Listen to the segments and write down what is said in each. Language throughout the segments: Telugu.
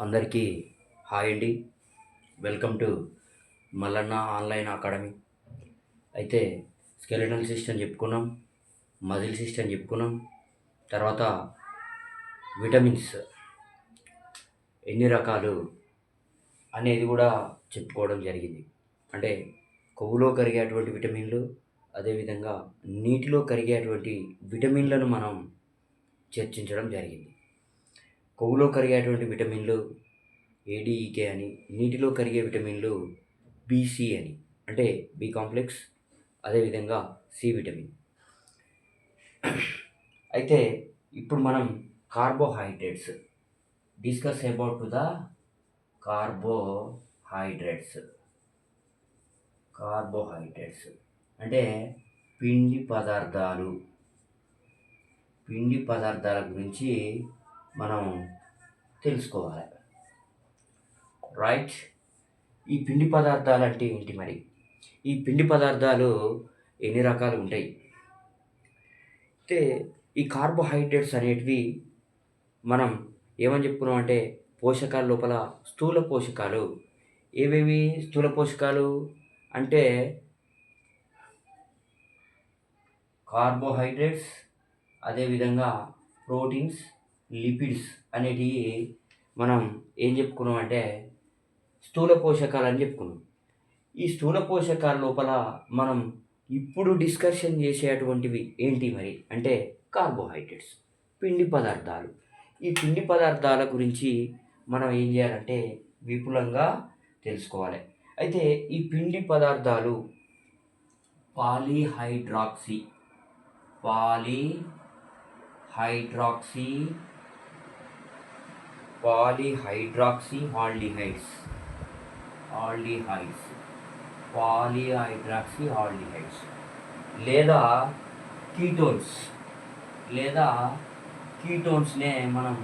అందరికీ హాయ్ అండి. Welcome to Mallanna online academy. అయితే స్కెలిటల్ సిస్టమ్ చెప్పుకున్నాం, మజిల్ సిస్టమ్ చెప్పుకున్నాం. తర్వాత విటమిన్స్ ఎన్ని రకాలు అనేది కూడా చెప్పుకోవడం జరిగింది. అంటే కొవ్వులో కరిగేటువంటి విటమిన్లు, అదేవిధంగా నీటిలో కరిగేటువంటి విటమిన్లను మనం చర్చించడం జరిగింది. కొవ్వులో కరిగేటువంటి విటమిన్లు ఏడీఈకే అని, నీటిలో కరిగే విటమిన్లు బీసీ అని, అంటే బి కాంప్లెక్స్, అదేవిధంగా సి విటమిన్. అయితే ఇప్పుడు మనం carbohydrates discuss about the carbohydrates carbohydrates అంటే పిండి పదార్థాల గురించి మనం తెలుసుకోవాలి. రైట్. ఈ పిండి పదార్థాలు అంటే ఏంటి మరి? ఈ పిండి పదార్థాలు ఎన్ని రకాలు ఉంటాయి? అయితే ఈ కార్బోహైడ్రేట్స్ అనేటివి మనం ఏమని చెప్పుకున్నాం అంటే పోషకాల లోపల స్థూల పోషకాలు. ఏవేవి స్థూల పోషకాలు అంటే కార్బోహైడ్రేట్స్, అదేవిధంగా ప్రోటీన్స్, లిపిడ్స్ అనేటివి మనం ఏం చెప్పుకున్నాం అంటే స్థూల పోషకాలు అని చెప్పుకున్నాం. ఈ స్థూల పోషకాల లోపల మనం ఇప్పుడు డిస్కషన్ చేసేటువంటివి ఏంటి మరి అంటే కార్బోహైడ్రేట్స్, పిండి పదార్థాలు. ఈ పిండి పదార్థాల గురించి మనం ఏం చేయాలంటే విపులంగా తెలుసుకోవాలి. అయితే ఈ పిండి పదార్థాలు పాలీహైడ్రాక్సీ ఆల్డిహైడ్స్ లేదా కీటోన్స్నే మనం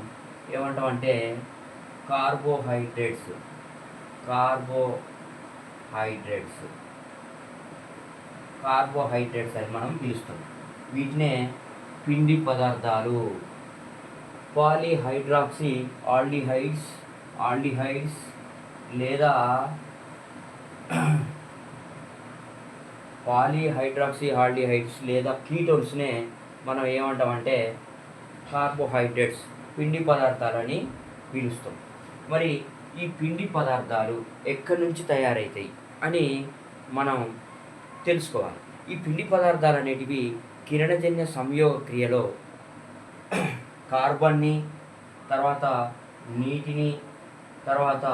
ఏమంటామంటే కార్బోహైడ్రేట్స్ అని మనం పిలుస్తాం. వీటినే పిండి పదార్థాలు. పాలీహైడ్రాక్సీ ఆల్డిహైడ్స్ లేదా కీటోన్స్నే మనం ఏమంటామంటే కార్బోహైడ్రేట్స్, పిండి పదార్థాలని పిలుస్తాం. మరి ఈ పిండి పదార్థాలు ఎక్కడి నుంచి తయారవుతాయి అని మనం తెలుసుకోవాలి. ఈ పిండి పదార్థాలు అనేటివి కిరణజన్య సంయోగ క్రియలో కార్బన్ని, తర్వాత నీటిని, తర్వాత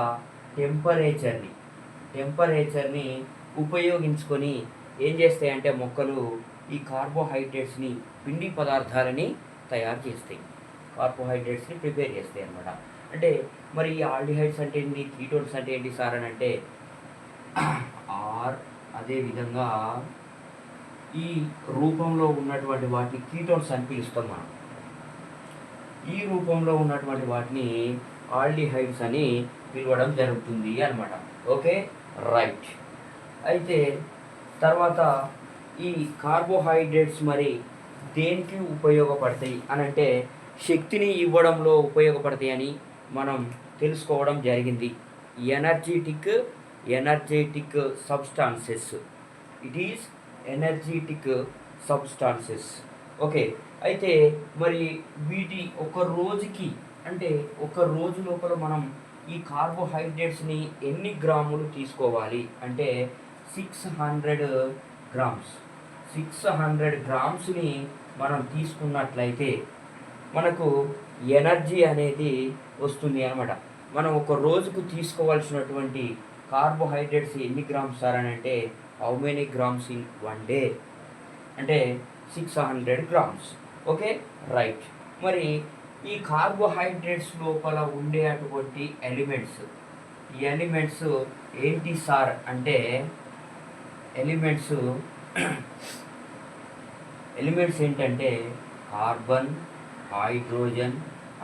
టెంపరేచర్ని ఉపయోగించుకొని ఏం చేస్తాయంటే మొక్కలు ఈ కార్బోహైడ్రేట్స్ని, పిండి పదార్థాలని తయారు చేస్తాయి, కార్బోహైడ్రేట్స్ని ప్రిపేర్ చేస్తాయి అన్నమాట. అంటే మరి ఈ ఆల్డిహైడ్స్ అంటే ఏంటి, కీటోన్స్ అంటే ఏంటి సార్ అని అంటే అదేవిధంగా ఈ రూపంలో ఉన్నటువంటి వాటిని కీటోన్స్ అని పిలుస్తాం మనం. ఈ రూపంలో ఉన్నటువంటి వాటిని ఆల్డిహైడ్స్ అని పిలవడం జరుగుతుంది అన్నమాట. Okay, right. అయితే తర్వాత ఈ కార్బోహైడ్రేట్స్ మరి దేనికి ఉపయోగపడతాయి అని అంటే శక్తిని ఇవ్వడంలో ఉపయోగపడతాయి అని మనం తెలుసుకోవడం జరిగింది. Energetic substances. It is energetic substances. Okay. అయితే మరి వీటి ఒక రోజు లోపల మనం ఈ కార్బోహైడ్రేట్స్ని ఎన్ని గ్రాములు తీసుకోవాలి అంటే 600 గ్రామ్స్ని మనం తీసుకున్నట్లయితే మనకు ఎనర్జీ అనేది వస్తుంది అన్నమాట. మనం ఒక రోజుకు తీసుకోవాల్సినటువంటి కార్బోహైడ్రేట్స్ ఎన్ని గ్రామ్స్ సార్ అని అంటే how many grams in 1 day అంటే 600 గ్రామ్స్. Okay, right. మరి ఈ కార్బోహైడ్రేట్స్ లోపల ఉండే అటువంటి ఎలిమెంట్స్ ఏంటి సార్ అంటే ఎలిమెంట్స్ ఏంటంటే కార్బన్, హైడ్రోజన్,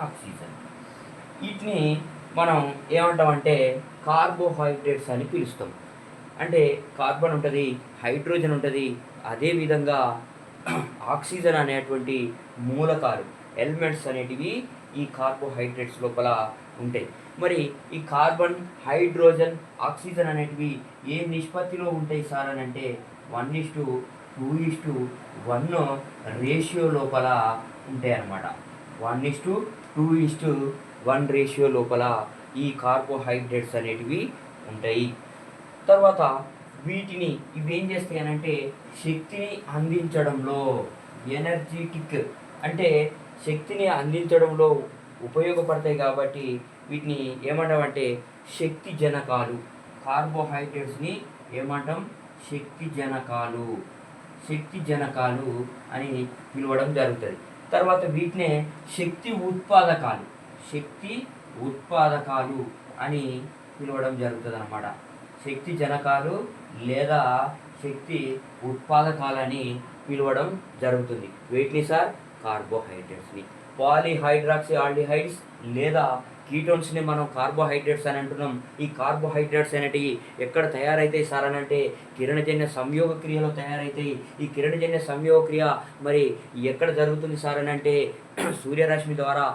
ఆక్సిజన్. వీటిని మనం ఏమంటామంటే కార్బోహైడ్రేట్స్ అని పిలుస్తాం. అంటే కార్బన్ ఉంటుంది, హైడ్రోజన్ ఉంటుంది, అదేవిధంగా ఆక్సిజన్ అనేటువంటి మూలకాలు, ఎలిమెంట్స్ అనేటివి ఈ కార్బోహైడ్రేట్స్ లోపల ఉంటాయి. మరి ఈ కార్బన్, హైడ్రోజన్, ఆక్సిజన్ అనేటివి ఏ నిష్పత్తిలో ఉంటాయి సార్ అని అంటే 1:2:1 రేషియో లోపల ఉంటాయి అన్నమాట. 1:2:1 రేషియో లోపల ఈ కార్బోహైడ్రేట్స్ అనేటివి ఉంటాయి. తర్వాత వీటిని ఇవి ఏం చేస్తాయి అనంటే శక్తిని అందించడంలో, ఎనర్జెటిక్ అంటే శక్తిని అందించడంలో ఉపయోగపడతాయి కాబట్టి వీటిని ఏమంటామంటే శక్తి జనకాలు. కార్బోహైడ్రేట్స్ని ఏమంటాం? శక్తి జనకాలు, శక్తి జనకాలు అని పిలవడం జరుగుతుంది. తర్వాత వీటినే శక్తి ఉత్పాదకాలు, శక్తి ఉత్పాదకాలు అని పిలవడం జరుగుతుంది అన్నమాట. శక్తి జనకాలు లేదా శక్తి ఉత్పాదకాలని పిలవడం జరుగుతుంది. వీటిని సార్ కార్బోహైడ్రేట్స్ని. పాలీహైడ్రాక్సీ ఆల్డిహైడ్స్ లేదా కీటోన్స్ని మనం కార్బోహైడ్రేట్స్ అని అంటున్నాం. ఈ కార్బోహైడ్రేట్స్ అనేటివి ఎక్కడ తయారైతాయి సార్ అని అంటే కిరణజన్య సంయోగ క్రియలో తయారైతాయి. ఈ కిరణజన్య సంయోగ క్రియ మరి ఎక్కడ జరుగుతుంది సార్ అని అంటే సూర్యరశ్మి ద్వారా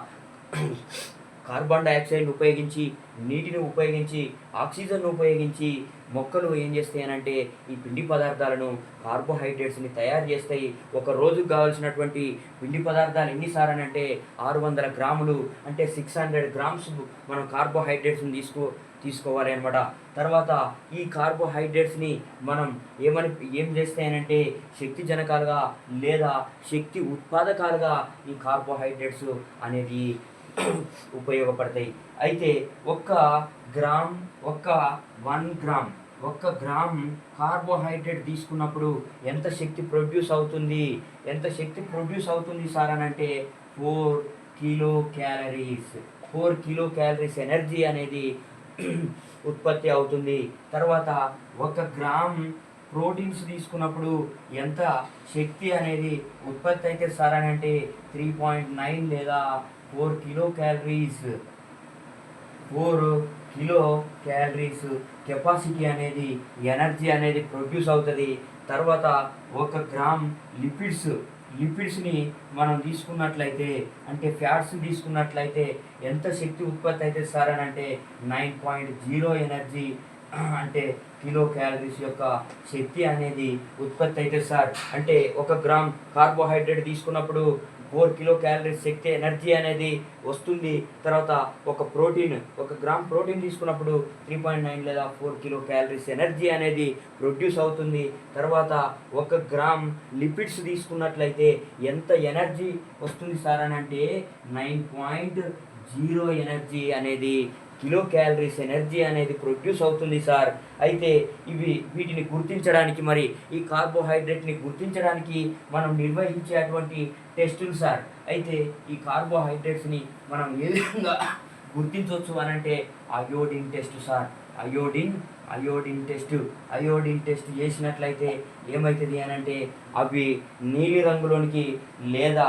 కార్బన్ డైఆక్సైడ్ని ఉపయోగించి, నీటిని ఉపయోగించి, ఆక్సిజన్ను ఉపయోగించి మొక్కలు ఏం చేస్తాయి అనంటే ఈ పిండి పదార్థాలను, కార్బోహైడ్రేట్స్ని తయారు చేస్తాయి. ఒక రోజుకు కావాల్సినటువంటి పిండి పదార్థాలు ఎన్నిసార్లు అని అంటే 600 గ్రాములు అంటే 600 గ్రామ్స్ మనం కార్బోహైడ్రేట్స్ని తీసుకోవాలి అనమాట. తర్వాత ఈ కార్బోహైడ్రేట్స్ని మనం ఏం చేస్తాయనంటే శక్తి జనకాలుగా లేదా శక్తి ఉత్పాదకాలుగా ఈ కార్బోహైడ్రేట్స్ అనేది ఉపయోగపడతాయి. అయితే 1 గ్రామ్ కార్బోహైడ్రేట్ తీసుకున్నప్పుడు ఎంత శక్తి ప్రొడ్యూస్ అవుతుంది సార్ అని అంటే 4 kilo calories. 4 kilo calories energy అనేది ఉత్పత్తి అవుతుంది. తర్వాత 1 గ్రామ్ ప్రోటీన్స్ తీసుకున్నప్పుడు ఎంత శక్తి అనేది ఉత్పత్తి అయితే సార్ అని అంటే 3.9 లేదా 4 కిలో క్యాలరీస్ కెపాసిటీ అనేది, ఎనర్జీ అనేది ప్రొడ్యూస్ అవుతుంది. తర్వాత 1 గ్రామ్ లిపిడ్స్ని మనం తీసుకున్నట్లయితే అంటే ఫ్యాట్స్ తీసుకున్నట్లయితే ఎంత శక్తి ఉత్పత్తి అయితే సార్ అని అంటే 9.0 ఎనర్జీ అంటే కిలో క్యాలరీస్ యొక్క శక్తి అనేది ఉత్పత్తి అయితే సార్. అంటే 1 గ్రామ్ కార్బోహైడ్రేట్ తీసుకున్నప్పుడు 4 కిలో క్యాలరీస్ శక్తి ఎనర్జీ అనేది వస్తుంది. తర్వాత 1 గ్రామ్ ప్రోటీన్ తీసుకున్నప్పుడు 3.9 లేదా 4 కిలో క్యాలరీస్ ఎనర్జీ అనేది ప్రొడ్యూస్ అవుతుంది. తర్వాత 1 గ్రామ్ లిపిడ్స్ తీసుకున్నట్లయితే ఎంత ఎనర్జీ వస్తుంది సార్ అని అంటే 9.0 ఎనర్జీ అనేది కిలో క్యాలరీస్ ఎనర్జీ అనేది ప్రొడ్యూస్ అవుతుంది సార్. అయితే వీటిని గుర్తించడానికి మరి ఈ కార్బోహైడ్రేట్ని గుర్తించడానికి మనం నిర్వహించేటువంటి టెస్టులు సార్. అయితే ఈ కార్బోహైడ్రేట్స్ని మనం ఏ విధంగా గుర్తించవచ్చు అని అంటే iodine test sir. Iodine test చేసినట్లయితే ఏమవుతుంది అని అంటే అవి నీలి రంగులోనికి లేదా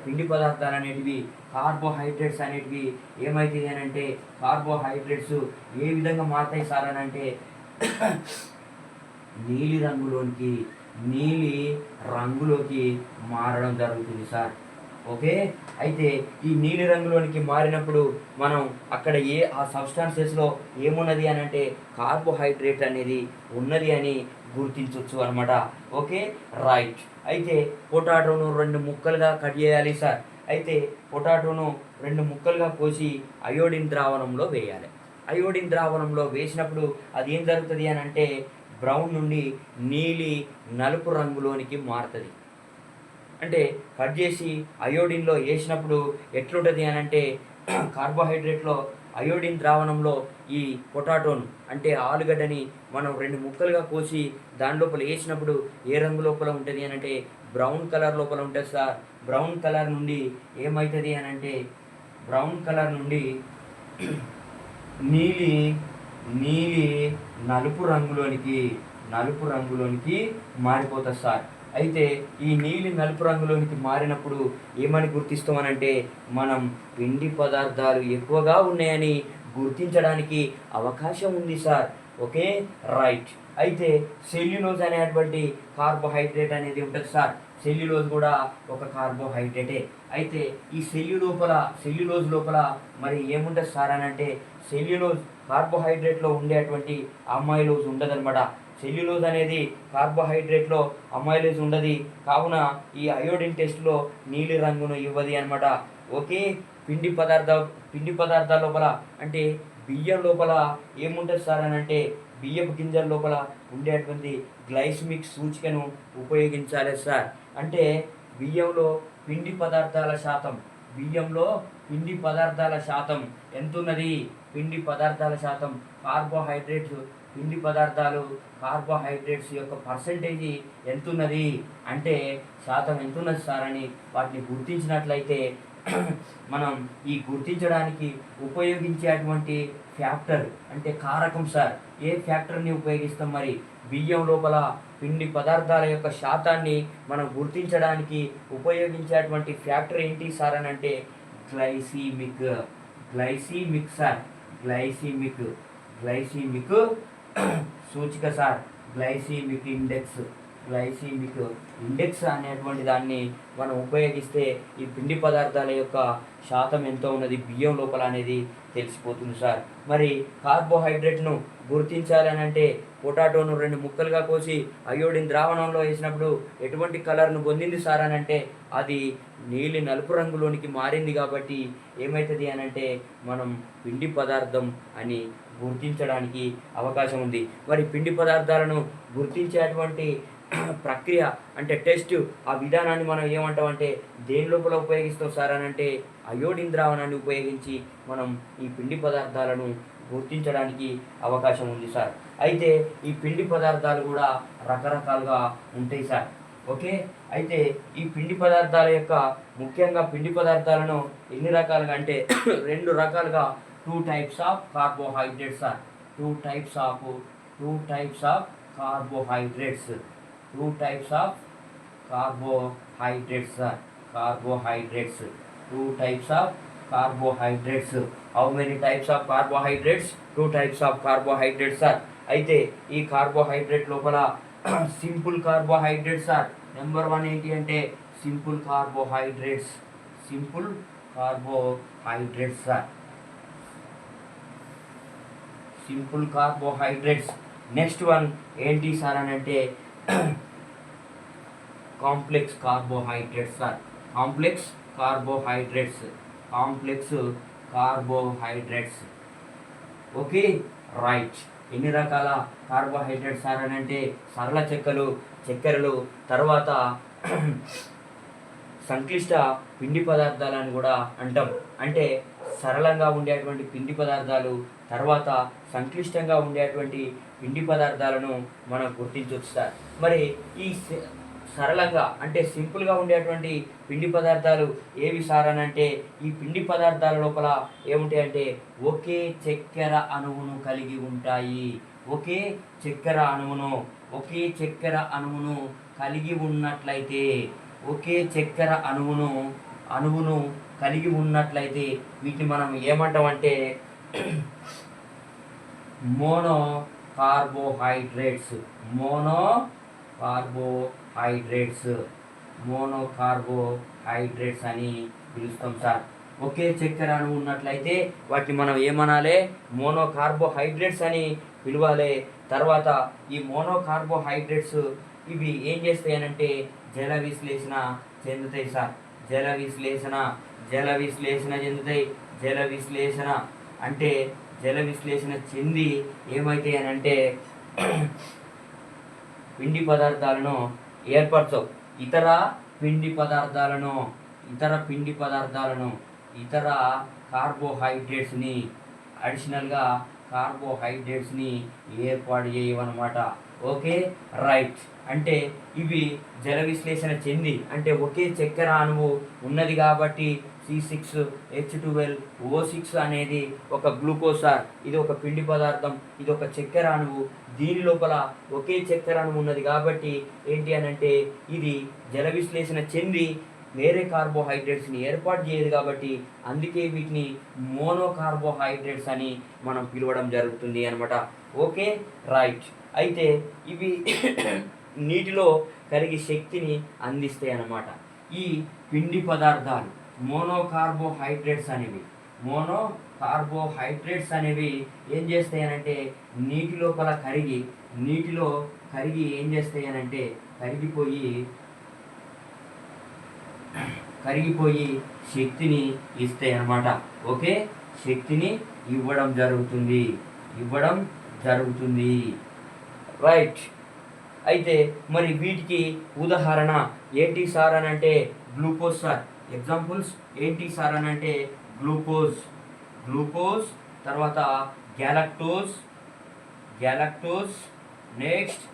పిండి పదార్థాలు అనేటివి కార్బోహైడ్రేట్స్ అనేటివి ఏమవుతుంది అని అంటే కార్బోహైడ్రేట్స్ ఏ విధంగా మారుతాయి సార్ అని అంటే నీలి రంగులోకి మారడం జరుగుతుంది సార్. ఓకే. అయితే ఈ నీలి రంగులోనికి మారినప్పుడు మనం అక్కడ ఆ సబ్స్టాన్సెస్లో ఏమున్నది అని అంటే కార్బోహైడ్రేట్ అనేది ఉన్నది అని గుర్తించవచ్చు అనమాట. Okay, right. అయితే పొటాటోను 2 ముక్కలుగా కట్ చేయాలి సార్. అయితే పొటాటోను 2 ముక్కలుగా కోసి అయోడిన్ ద్రావణంలో వేయాలి. అయోడిన్ ద్రావణంలో వేసినప్పుడు అది ఏం జరుగుతుంది అని అంటే బ్రౌన్ నుండి నలుపు రంగులోనికి మారుతుంది. అంటే కట్ చేసి అయోడిన్లో వేసినప్పుడు ఎట్లుంటుంది అని అంటే కార్బోహైడ్రేట్లో అయోడిన్ ద్రావణంలో ఈ పొటాటోను అంటే ఆలుగడ్డని మనం 2 ముక్కలుగా కోసి దాని లోపల వేసినప్పుడు ఏ రంగు లోపల ఉంటుంది అని అంటే బ్రౌన్ కలర్ లోపల ఉంటుంది సార్. బ్రౌన్ కలర్ నుండి ఏమవుతుంది అని అంటే బ్రౌన్ కలర్ నుండి నలుపు రంగులోనికి మారిపోతుంది సార్. అయితే ఈ నలుపు రంగులోనికి మారినప్పుడు ఏమని గుర్తిస్తామనంటే మనం పిండి పదార్థాలు ఎక్కువగా ఉన్నాయని గుర్తించడానికి అవకాశం ఉంది సార్. Okay, right. అయితే సెల్యులోజ్ అనేటువంటి కార్బోహైడ్రేట్ అనేది ఉంటుంది సార్. సెల్యులోజ్ కూడా ఒక కార్బోహైడ్రేటే. అయితే ఈ సెల్యులోజ్ లోపల మరి ఏముంటుంది సార్ అని అంటే, సెల్యులోజ్ కార్బోహైడ్రేట్లో ఉండేటువంటి అమైలోజ్ ఉండదన్నమాట. సెల్యులోజ్ అనేది కార్బోహైడ్రేట్లో అమైలోజ్ ఉండదు, కావున ఈ అయోడిన్ టెస్ట్లో నీలి రంగును ఇవ్వది అనమాట. ఓకే, పిండి పదార్థాల లోపల అంటే బియ్యం లోపల ఏముంటుంది సార్ అని అంటే, బియ్యపు గింజల లోపల ఉండేటువంటి గ్లైసిమిక్ సూచికను ఉపయోగించాలి సార్. అంటే బియ్యంలో పిండి పదార్థాల శాతం ఎంత ఉన్నది? పిండి పదార్థాల శాతం కార్బోహైడ్రేట్స్ యొక్క పర్సెంటేజీ ఎంత ఉన్నది అంటే, శాతం ఎంత ఉన్నది సార్ అని వాటిని గుర్తించినట్లయితే మనం ఈ గుర్తించడానికి ఉపయోగించేటువంటి ఫ్యాక్టర్ అంటే కారకం సార్. ఏ ఫ్యాక్టర్ని ఉపయోగిస్తాం మరి? బియ్యం లోపల పిండి పదార్థాల యొక్క శాతాన్ని మనం గుర్తించడానికి ఉపయోగించేటువంటి ఫ్యాక్టర్ ఏంటి సార్ అని అంటే, గ్లైసిమిక్ సార్. గ్లైసిమిక్ సూచిక సార్. గ్లైసిమిక్ ఇండెక్స్ అనేటువంటి దాన్ని మనం ఉపయోగిస్తే ఈ పిండి పదార్థాల యొక్క శాతం ఎంత ఉన్నది బియ్యం లోపల అనేది తెలిసిపోతుంది సార్. మరి కార్బోహైడ్రేట్ను గుర్తించాలని అంటే, పొటాటోను 2 ముక్కలుగా కోసి అయోడిన్ ద్రావణంలో వేసినప్పుడు ఎటువంటి కలర్ను పొందింది సార్ అని అంటే, అది నీలి నలుపు రంగులోనికి మారింది. కాబట్టి ఏమవుతుంది అని అంటే, మనం పిండి పదార్థం అని గుర్తించడానికి అవకాశం ఉంది. మరి పిండి పదార్థాలను గుర్తించేటువంటి ప్రక్రియ అంటే టెస్ట్, ఆ విధానాన్ని మనం ఏమంటామంటే దేని లోపల ఉపయోగిస్తాం సార్ అని అంటే, అయోడిన్ ద్రావణాన్ని ఉపయోగించి మనం ఈ పిండి పదార్థాలను గుర్తించడానికి అవకాశం ఉంది సార్. అయితే ఈ పిండి పదార్థాలు కూడా రకరకాలుగా ఉంటాయి సార్. ఓకే, అయితే ఈ పిండి పదార్థాల యొక్క ముఖ్యంగా పిండి పదార్థాలను ఎన్ని రకాలుగా అంటే 2 రకాలుగా 2 types of carbohydrates sir. 2 types of carbohydrates. 2 types of carbohydrates sir. 2 types of carbohydrates. How many types of carbohydrates? 2 types of carbohydrates sir. అయితే ఈ కార్బోహైడ్రేట్ లోపల సింపుల్ కార్బోహైడ్రేట్స్ సార్. నెంబర్ 1 ఏంటి అంటే simple carbohydrates sir. Simple carbohydrates. Next one ఏంటి సార్ అని అంటే complex carbohydrates sir. Complex carbohydrates. Okay, right. ఎన్ని రకాల కార్బోహైడ్రేట్స్ సార్ అని అంటే, సరళ చక్కెరలు, తర్వాత సంక్లిష్ట పిండి పదార్థాలని కూడా అంటాం. అంటే సరళంగా ఉండేటువంటి పిండి పదార్థాలు, తర్వాత సంక్లిష్టంగా ఉండేటువంటి పిండి పదార్థాలను మనం గుర్తించవచ్చు సార్. మరి ఈ సరళంగా అంటే సింపుల్గా ఉండేటువంటి పిండి పదార్థాలు ఏవి సార్ అని అంటే, ఈ పిండి పదార్థాల లోపల ఏముంటాయి అంటే ఒకే చక్కెర అణువును కలిగి ఉంటాయి. ఒకే చక్కెర అణువును కలిగి ఉన్నట్లయితే వీటిని మనం ఏమంటామంటే మోనో కార్బోహైడ్రేట్స్ అని పిలుస్తాం సార్. ఒకే చక్కెర అణువు ఉన్నట్లయితే వాటిని మనం ఏమనాలి? మోనో కార్బోహైడ్రేట్స్ అని పిలవాలి. తర్వాత ఈ మోనో కార్బోహైడ్రేట్స్ ఇవి ఏం చేస్తాయి అనంటే జల విశ్లేషణ చెందుతాయి సార్. జల విశ్లేషణ చెందుతాయి. జల విశ్లేషణ చెంది ఏమైతాయి అని అంటే పిండి పదార్థాలను ఏర్పరచవు. ఇతర కార్బోహైడ్రేట్స్ని అడిషనల్గా కార్బోహైడ్రేట్స్ని ఏర్పాటు చేయవన్నమాట. Okay, right. అంటే ఇవి జల విశ్లేషణ చెంది అంటే ఒకే చక్కెర అణువు ఉన్నది కాబట్టి C6H12O6 అనేది ఒక గ్లూకోజ్ సార్. ఇది ఒక పిండి పదార్థం, ఇది ఒక చక్కెర అణువు. దీని లోపల ఒకే చక్కెర అణువు ఉన్నది కాబట్టి ఏంటి అని అంటే ఇది జల విశ్లేషణ చెంది వేరే కార్బోహైడ్రేట్స్ని ఏర్పాటు చేయదు కాబట్టి అందుకే వీటిని మోనోకార్బోహైడ్రేట్స్ అని మనం పిలవడం జరుగుతుంది అనమాట. Okay, right. అయితే ఇవి నీటిలో కరిగి శక్తిని అందిస్తాయి అన్నమాట. ఈ పిండి పదార్థాలు మోనోకార్బోహైడ్రేట్స్ అనేవి ఏం చేస్తాయనంటే నీటి లోపల కరిగి ఏం చేస్తాయనంటే కరిగిపోయి శక్తిని ఇస్తాయి అన్నమాట. ఓకే, శక్తిని ఇవ్వడం జరుగుతుంది. రైట్. అయితే మరి వీటికి ఉదాహరణ ఏంటి సార్ అని అంటే గ్లూకోజ్ సార్. ఎగ్జాంపుల్స్ ఏంటి సార్ అని అంటే గ్లూకోజ్, తర్వాత galactose, next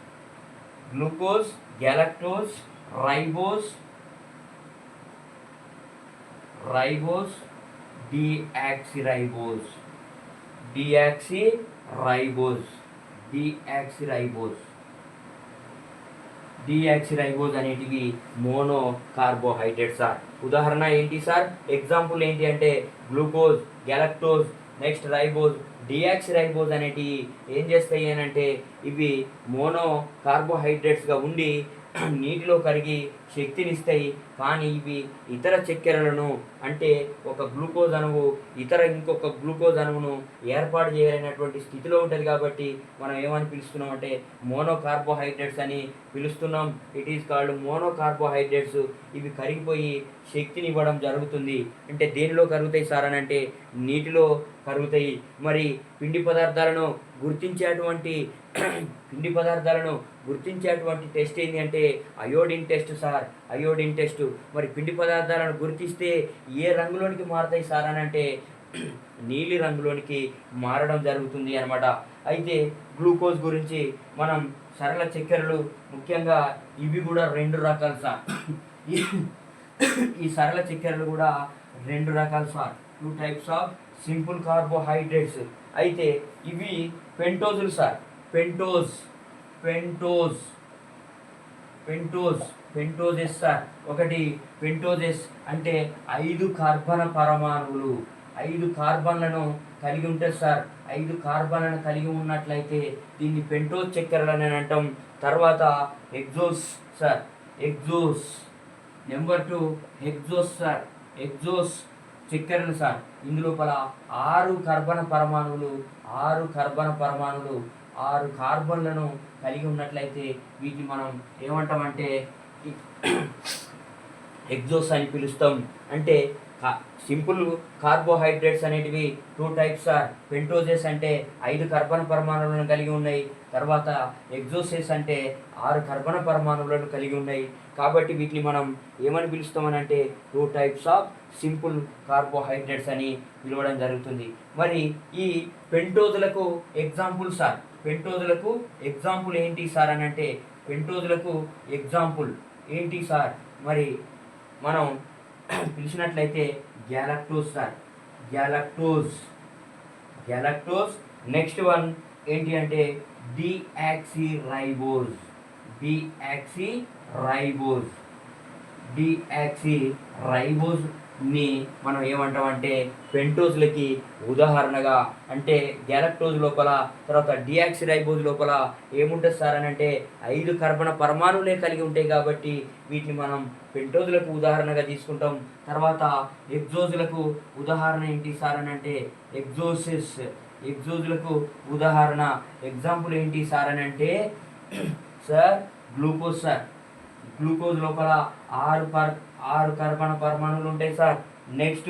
glucose, galactose, ribose, deoxyribose అనేటివి మోనో కార్బోహైడ్రేట్స్ సార్. ఉదాహరణ ఏంటి సార్, ఎగ్జాంపుల్ ఏంటి అంటే glucose, galactose, next ribose, deoxyribose అనేటివి ఏం చేస్తాయి అని అంటే ఇవి మోనో కార్బోహైడ్రేట్స్గా ఉండి నీటిలో కరిగి శక్తినిస్తాయి. కానీ ఇవి ఇతర చక్కెరలను అంటే ఒక గ్లూకోజ్ అణువు ఇంకొక గ్లూకోజ్ అణువును ఏర్పాటు చేయలేనటువంటి స్థితిలో ఉంటుంది కాబట్టి మనం ఏమని పిలుస్తున్నాం అంటే మోనో కార్బోహైడ్రేట్స్ అని పిలుస్తున్నాం. It is called mono carbohydrates. ఇవి కరిగిపోయి శక్తిని ఇవ్వడం జరుగుతుంది. అంటే దేనిలో కరుగుతాయి సార్ అని అంటే నీటిలో కరుగుతాయి. మరి పిండి పదార్థాలను గుర్తించేటువంటి టెస్ట్ ఏంటి అంటే అయోడిన్ టెస్ట్ సార్. మరి పిండి పదార్థాలను గుర్తిస్తే ఏ రంగులోనికి మారుతాయి సార్ అని అంటే నీలి రంగులోనికి మారడం జరుగుతుంది అనమాట. అయితే గ్లూకోజ్ గురించి మనం సరళ చక్కెరలు ముఖ్యంగా ఇవి కూడా 2 రకాలు సార్. ఈ సరళ చక్కెరలు కూడా 2 రకాలు sir. 2 types of simple carbohydrates. అయితే ఇవి పెంటోజులు సార్. Pentoses sir. ఒకటి పెంటోజెస్ అంటే 5 కార్బన్లను కలిగి ఉంటుంది సార్. 5 కార్బన్లను కలిగి ఉన్నట్లయితే దీన్ని పెంటోజ్ చక్కెరలని అంటాం. తర్వాత hexose sir. Number 2 hexose sir. Hexose చక్కెరలు సార్. ఇందులోపల 6 కార్బన్లను కలిగి ఉన్నట్లయితే వీటిని మనం ఏమంటామంటే ఎగ్జోస్ అని పిలుస్తాం. అంటే సింపుల్ కార్బోహైడ్రేట్స్ అనేటివి 2 types సార్. పెంటోజెస్ అంటే 5 కర్బన పరమాణువులను కలిగి ఉన్నాయి. తర్వాత ఎగ్జోసెస్ అంటే 6 కర్బన పరమాణువులను కలిగి ఉన్నాయి. కాబట్టి వీటిని మనం ఏమని పిలుస్తామని అంటే 2 types ఆఫ్ సింపుల్ కార్బోహైడ్రేట్స్ అని పిలవడం జరుగుతుంది. మరి ఈ పెంటోజులకు ఎగ్జాంపుల్ సార్. పెంటోజులకు ఎగ్జాంపుల్ ఏంటి సార్ అని అంటే మరి మనం పిలిచినట్లయితే galactose sir. Galactose. Next one ఏంటి అంటే డియాక్సిరైబోజ్ ని మనం ఏమంటామంటే పెంటోజ్లకి ఉదాహరణగా. అంటే గ్యాలక్టోజ్ లోపల తర్వాత డియాక్సిరైబోజ్ లోపల ఏముంటుంది సార్ అని అంటే 5 కర్బన పరమాణువులే కలిగి ఉంటాయి కాబట్టి వీటిని మనం పెంటోజ్లకు ఉదాహరణగా తీసుకుంటాం. తర్వాత ఎగ్జోజ్లకు ఉదాహరణ ఏంటి సార్ అని అంటే ఎగ్జోజ్లకు ఉదాహరణ ఎగ్జాంపుల్ ఏంటి సార్ అని అంటే సార్ గ్లూకోజ్ సార్. గ్లూకోజ్ లోపల 6 కర్బన పరమాణువులు ఉంటాయి sir. Next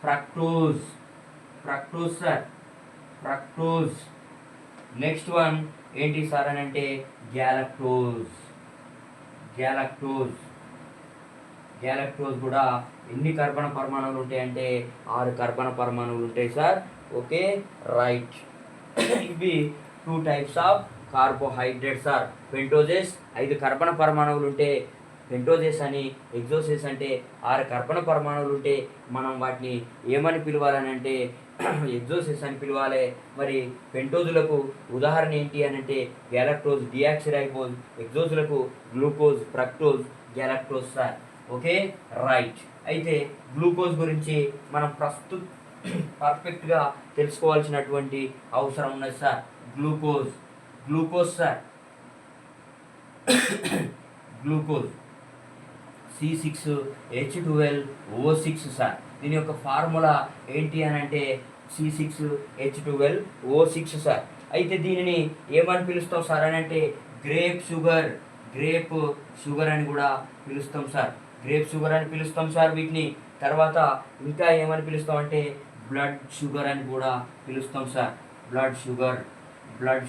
fructose sir. Next one ఏంటి సార్ అని అంటే గ్యాలక్టోజ్ కూడా ఎన్ని కర్బన పరమాణువులు ఉంటాయంటే 6 కర్బన పరమాణువులు ఉంటాయి సార్. Okay, right. ఇవి 2 types of carbohydrates sir. Pentoses 5 కర్బన పరమాణువులు ఉంటే పెంటోజెస్ అని, ఎగ్జోసెస్ అంటే 6 కర్బన పరమాణువులు ఉంటే మనం వాటిని ఏమని పిలవాలని అంటే ఎగ్జోసెస్ అని పిలవాలి. మరి పెంటోజులకు ఉదాహరణ ఏంటి అని అంటే గ్యాలక్టోజ్, డియాక్సిరైబోజ్. ఎగ్జోజులకు glucose, fructose, galactose sir. Okay, right. అయితే గ్లూకోజ్ గురించి మనం పర్ఫెక్ట్గా తెలుసుకోవాల్సినటువంటి అవసరం ఉన్నది సార్. Glucose sir, glucose C6H12O6 sir. దీని యొక్క ఫార్ములా ఏంటి అని అంటే C6H12O6 సార్. అయితే దీనిని ఏమని పిలుస్తాం సార్ అని అంటే గ్రేప్ షుగర్ అని కూడా పిలుస్తాం సార్. గ్రేప్ షుగర్ అని పిలుస్తాం సార్ వీటిని. తర్వాత ఇంకా ఏమని పిలుస్తాం అంటే బ్లడ్ షుగర్ అని కూడా పిలుస్తాం సార్. బ్లడ్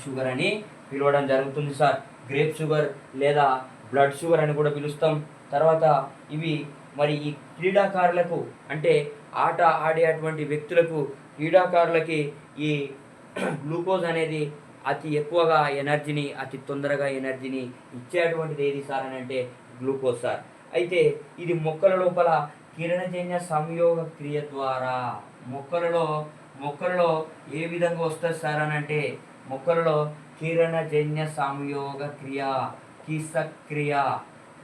షుగర్ అని పిలవడం జరుగుతుంది సార్. గ్రేప్ షుగర్ లేదా బ్లడ్ షుగర్ అని కూడా పిలుస్తాం. తర్వాత ఇవి మరి ఈ క్రీడాకారులకు అంటే ఆట ఆడేటువంటి వ్యక్తులకు, క్రీడాకారులకి ఈ గ్లూకోజ్ అనేది అతి ఎక్కువగా ఎనర్జీని, అతి తొందరగా ఎనర్జీని ఇచ్చేటువంటిది ఏది సార్ అని అంటే గ్లూకోజ్ సార్. అయితే ఇది మొక్కల లోపల కిరణజన్య సంయోగ క్రియ ద్వారా మొక్కలలో ఏ విధంగా వస్తుంది సార్ అని అంటే మొక్కలలో కిరణజన్య సంయోగ క్రియ,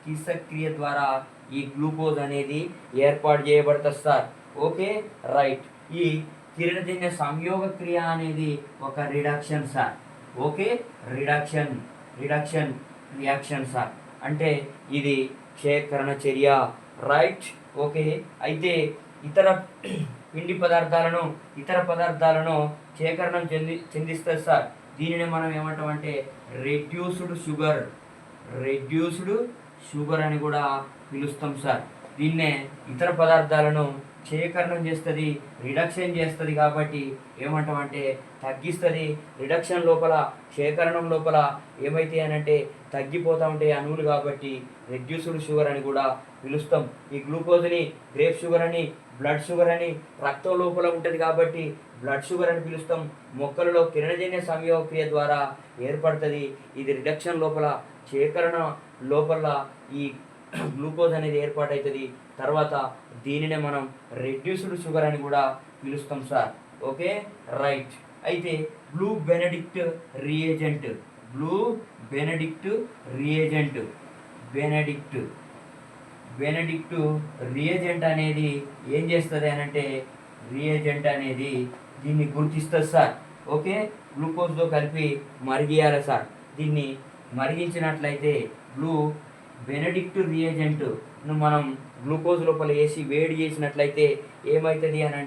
కిసక్రియ ద్వారా ఈ గ్లూకోజ్ అనేది ఏర్పాటు చేయబడుతుంది సార్. Okay, right. ఈ కిరణజన్య సంయోగ క్రియ అనేది ఒక reduction sir. Okay, reduction reaction sir. అంటే ఇది క్షేకరణ చర్య, రైట్. ఓకే, అయితే ఇతర పదార్థాలను క్షేకరణం చెందిస్తుంది సార్. దీనిని మనం ఏమంటామంటే రెడ్యూస్డ్ షుగర్ అని కూడా పిలుస్తాం సార్. దీన్నే ఇతర పదార్థాలను క్షేకరణం చేస్తుంది, రిడక్షన్ చేస్తుంది కాబట్టి ఏమంటామంటే తగ్గిస్తుంది. రిడక్షన్ లోపల, క్షేకరణం లోపల ఏమైతే అని అంటే తగ్గిపోతూ ఉంటాయి అణువులు కాబట్టి రెడ్యూస్డ్ షుగర్ అని కూడా పిలుస్తాం. ఈ గ్లూకోజ్ని గ్రేప్ షుగర్ అని, బ్లడ్ షుగర్ అని రక్తం లోపల ఉంటుంది కాబట్టి బ్లడ్ షుగర్ అని పిలుస్తాం. మొక్కలలో కిరణజన్య సంయోగ క్రియ ద్వారా ఏర్పడుతుంది. ఇది రిడక్షన్ లోపల, క్షేకరణ లోపల ఈ గ్లూకోజ్ అనేది ఏర్పాటవుతుంది. తర్వాత దీనినే మనం రెడ్యూస్డ్ షుగర్ అని కూడా పిలుస్తాం సార్. Okay, right. అయితే బ్లూ బెనెడిక్ట్ రియేజెంట్ అనేది ఏం చేస్తుంది అని అంటే రియేజెంట్ అనేది దీన్ని గుర్తిస్తుంది సార్. ఓకే, గ్లూకోజ్తో కలిపి మరిగియాలి సార్. దీన్ని మరిగించినట్లయితే బ్లూ బెనెడిక్ట్ రియేజెంట్ను మనం గ్లూకోజ్ లోపల వేసి వేడి చేసినట్లయితే ఏమవుతుంది అని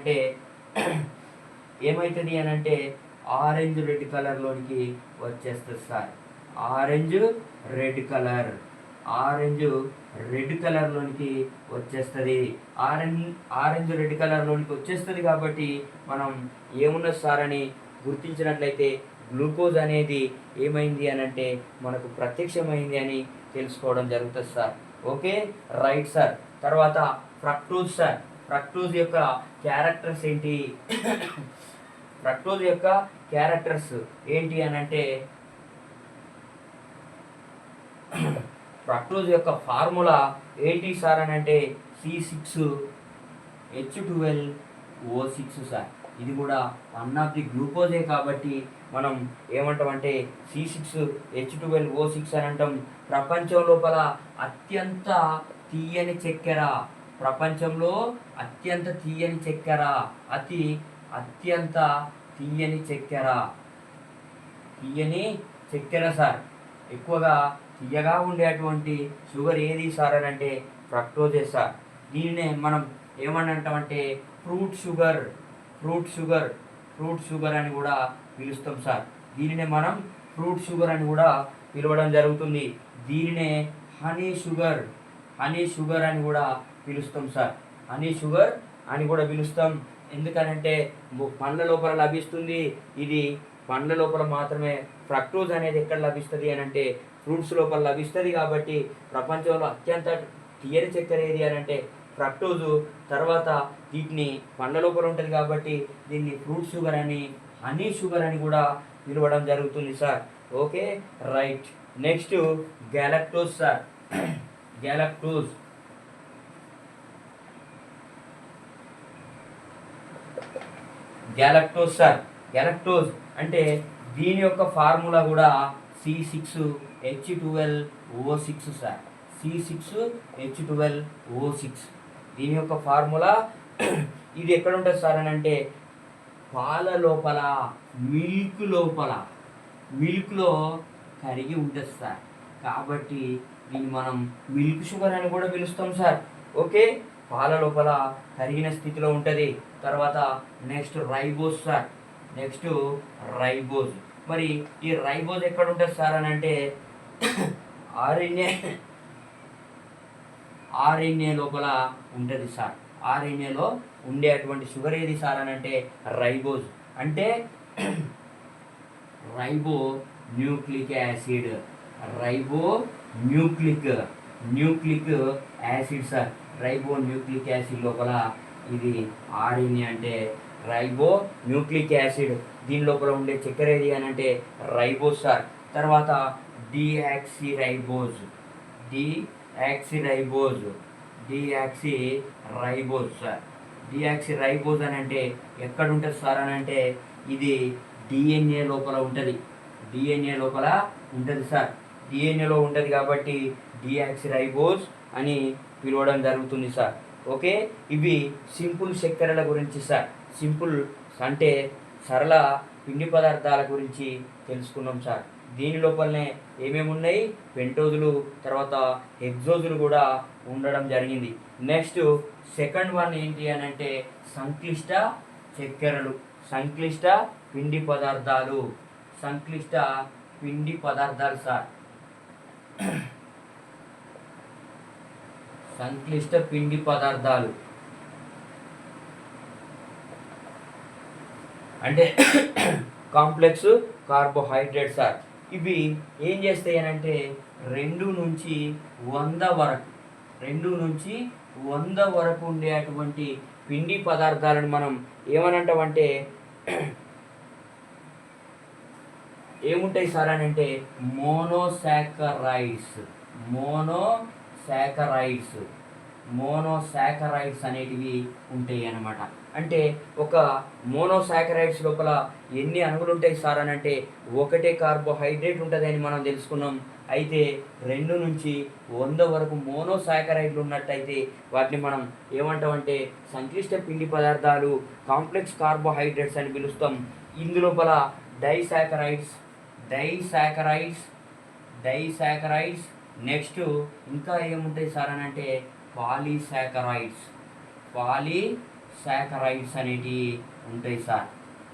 అంటే ఆరెంజ్ రెడ్ కలర్లోనికి వచ్చేస్తుంది సార్. ఆరెంజ్ రెడ్ కలర్లోనికి వచ్చేస్తుంది. ఆరెంజ్ రెడ్ కలర్లోనికి వచ్చేస్తుంది కాబట్టి మనం ఏమున్నది సార్ అని గుర్తించినట్లయితే గ్లూకోజ్ అనేది ఏమైంది అని అంటే మనకు ప్రత్యక్షమైంది అని తెలుసుకోవడం జరుగుతుంది సార్. Okay, right sir. తర్వాత ఫ్రక్టోజ్ సార్. ఫ్రక్టోజ్ యొక్క క్యారెక్టర్స్ ఏంటి? ఫ్రక్టోజ్ యొక్క క్యారెక్టర్స్ ఏంటి అని అంటే ఫ్రక్టోజ్ యొక్క ఫార్ములా ఏంటి సార్ అని అంటే C6H12O6 సార్. ఇది కూడా వన్ ఆఫ్ ది గ్లూకోజే కాబట్టి మనం ఏమంటామంటే C6H12O6 అని అంటాం. ప్రపంచం లోపల అత్యంత తీయని చక్కెర, ప్రపంచంలో అత్యంత తీయని చక్కెర, అత్యంత తీయని చక్కెర సార్. ఎక్కువగా తీయగా ఉండేటువంటి షుగర్ ఏది సార్ అని అంటే ఫ్రక్టోజే సార్. దీనినే మనం ఏమని అంటామంటే ఫ్రూట్ షుగర్ అని కూడా పిలుస్తాం సార్. దీనినే మనం ఫ్రూట్ షుగర్ అని కూడా పిలవడం జరుగుతుంది. దీనినే హనీ షుగర్ అని కూడా పిలుస్తాం సార్. హనీ షుగర్ అని కూడా పిలుస్తాం. ఎందుకనంటే పండ్ల లోపల లభిస్తుంది. ఇది పండ్ల లోపల మాత్రమే. ఫ్రక్టోజ్ అనేది ఎక్కడ లభిస్తుంది అని అంటే ఫ్రూట్స్ లోపల లభిస్తుంది కాబట్టి ప్రపంచంలో అత్యంత తీయని చక్కెర ఏది అని అంటే ఫ్రక్టోజు. తర్వాత వీటిని పండ్ల లోపల ఉంటుంది కాబట్టి దీన్ని ఫ్రూట్ షుగర్ అని, హనీ షుగర్ అని కూడా పిలవడం జరుగుతుంది sir. Okay, right. Next galactose sir. Galactose అంటే దీని యొక్క ఫార్ములా కూడా C6H12O6 సార్. C6H12O6. దీని యొక్క ఫార్ములా ఇది ఎక్కడ ఉంటుంది సార్ అని అంటే పాల లోపల, మిల్క్లో కరిగి ఉంటుంది సార్. కాబట్టి దీన్ని మనం మిల్క్ షుగర్ అని కూడా పిలుస్తాం సార్. ఓకే, పాల లోపల కరిగిన స్థితిలో ఉంటుంది. తర్వాత నెక్స్ట్ రైబోజ్ సార్. మరి ఈ రైబోజ్ ఎక్కడ ఉంటుంది సార్ అని అంటే ఆర్ఎన్ఏ లోపల ఉంటుంది సార్. ఆర్ఎన్ఏలో ఉండే అటువంటి షుగర్ ఏది సార్ అని అంటే రైబోజ్. అంటే ribo nucleic acid sir. Ribo nucleic acid లోపల ఇది ఆర్ఎన్ఏ అంటే రైబో న్యూక్లిక్ యాసిడ్. దీని లోపల ఉండే చక్కెర ఏది అని అంటే రైబోజ్ సార్. తర్వాత డియాక్సిరైబోజ్ సార్. డియాక్సిరైబోజ్ అని అంటే ఎక్కడ ఉంటుంది సార్ అని అంటే ఇది డిఎన్ఏ లోపల ఉంటుంది సార్. డిఎన్ఏలో ఉంటుంది కాబట్టి డియాక్సిరైబోజ్ అని పిలవడం జరుగుతుంది సార్. ఓకే, ఇవి సింపుల్ చక్కెరల గురించి సార్. సింపుల్ అంటే సరళ పిండి పదార్థాల గురించి తెలుసుకున్నాం సార్. దీని లోపలనే ఏమేమి ఉన్నాయి, పెంటోజులు, తర్వాత హెక్సోజులు కూడా ఉండడం జరిగింది. నెక్స్ట్ సెకండ్ వన్ ఏంటి అని అంటే సంక్లిష్ట చక్కెరలు, సంక్లిష్ట పిండి పదార్థాలు సార్. సంక్లిష్ట పిండి పదార్థాలు అంటే కాంప్లెక్స్ కార్బోహైడ్రేట్ సార్. ఇవి ఏం చేస్తాయి అని అంటే 2 నుంచి 100 వరకు ఉండేటువంటి పిండి పదార్థాలను మనం ఏమనంటామంటే ఏముంటాయి సార్ అని అంటే మోనోసాకరైడ్స్ అనేటివి ఉంటాయి అన్నమాట. అంటే ఒక మోనోసాకరైడ్స్ లోపల ఎన్ని అణువులు ఉంటాయి సార్ అని అంటే ఒకటే కార్బోహైడ్రేట్ ఉంటుంది అని మనం తెలుసుకున్నాం. అయితే 2 నుంచి 100 వరకు మోనోసాకరైడ్లు ఉన్నట్టయితే వాటిని మనం ఏమంటామంటే సంక్లిష్ట పిండి పదార్థాలు, కాంప్లెక్స్ కార్బోహైడ్రేట్స్ అని పిలుస్తాం. ఇందులోపల డైసాకరైడ్స్. నెక్స్ట్ ఇంకా ఏముంటాయి సార్ అని అంటే పాలీసాకరైడ్స్ అనేటివి ఉంటాయి సార్.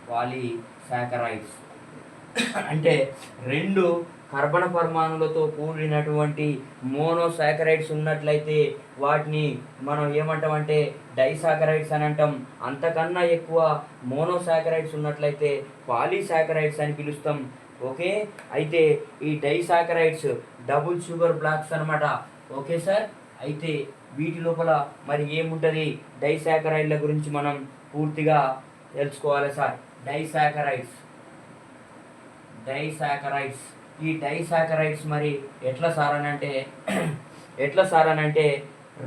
పాలీసాకరైడ్స్ అంటే 2 కర్బన పరమాణులతో కూడినటువంటి మోనోసాకరైడ్స్ ఉన్నట్లయితే వాటిని మనం ఏమంటామంటే డైసాకరైడ్స్ అని అంటాం. అంతకన్నా ఎక్కువ మోనోసాకరైడ్స్ ఉన్నట్లయితే పాలీసాకరైడ్స్ అని పిలుస్తాం. ఓకే, అయితే ఈ డైసాకరైడ్స్ డబుల్ షుగర్ బ్లాక్స్ అనమాట. ఓకే సార్, అయితే వీటి లోపల మరి ఏముంటుంది, డైసాకరైడ్ల గురించి మనం పూర్తిగా తెలుసుకోవాలి సార్. డైసాకరైడ్స్ ఈ డైసాకరైడ్స్ మరి ఎట్లా సార్ అని అంటే